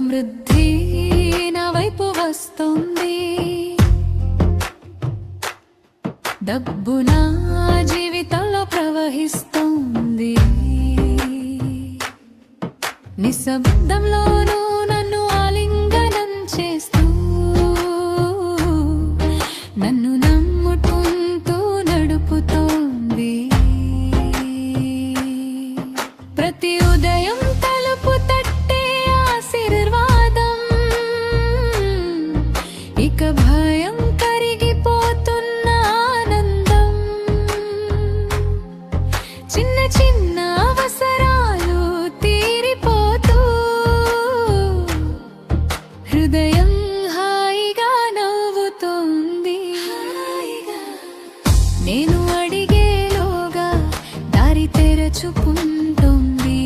సమృద్ధి నా వైపు వస్తుంది, డబ్బు నా జీవితంలో ప్రవహిస్తుంది, నిశ్శబ్దంలోనూ నన్ను ఆలింగనం చేస్తూ నన్ను నమ్ముకుంటూ నడుపుతోంది. ప్రతి ఉదయం తలుపు తట్టే ఆశీర్వాదం, ఇక భయం కరిగిపోతున్న ఆనందం, చిన్న చిన్న అవసరాలు తీరిపోతూ హృదయం హాయిగా నవ్వుతోంది. నేను అడిగేలోగా దారి తెరచుకుంటోంది,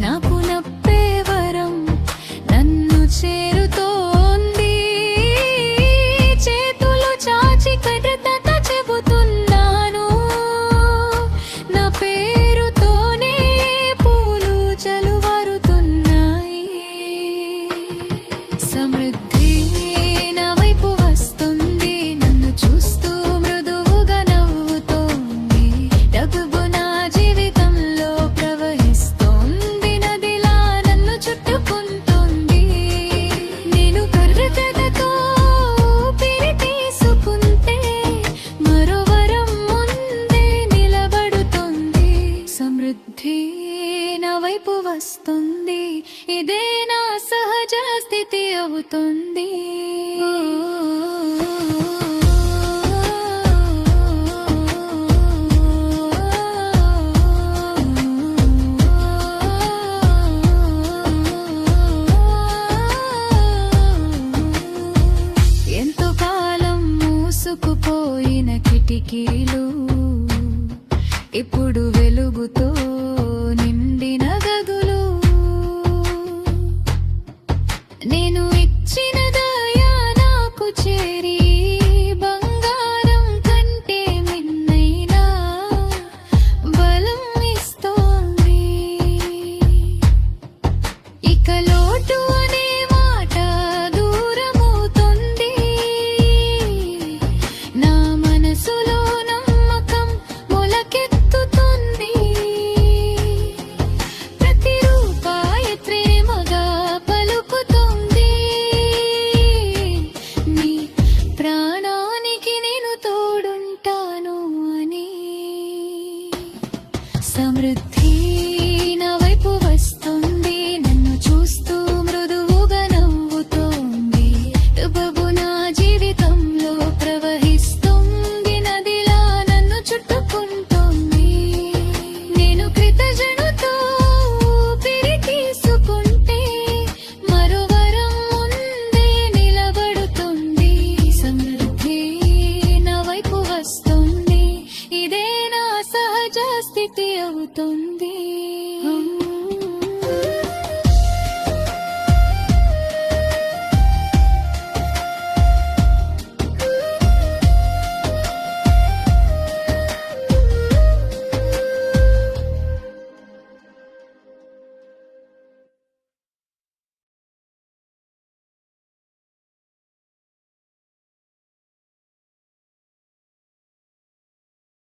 నాకు నప్పే వరం నన్ను చేరుతోంది. చేతులు చాచి కృతజ్ఞత చెబుతున్నాను, నా పేరుతోనే పూలు చలువరుతున్నాయి. సమృద్ధి నా వైపు వస్తుంది, నన్ను చూస్తూ మృదువుగా నవ్వుతోంది, డబ్బు నా జీవితంలో ప్రవహిస్తోంది, నదిలా నన్ను చుట్టుకుంటోంది. నేను కృతజ్ఞతతో ఊపిరి తీసుకుంటే మరో వరం ముందే నిలబడుతోంది. సమృద్ధి నా వైపు వస్తుంది, ఇదే నా సహజ స్థితి అవుతుంది. ఎంతో కాలం మూసుకుపోయిన కిటికీలు ఇప్పుడు వెలుగుతో నిండిన గదులు, నేను ఇచ్చిన దయా నాకు చేరి బంగారం కంటే మిన్నైనా బలం ఇస్తోంది. ఇక లోటు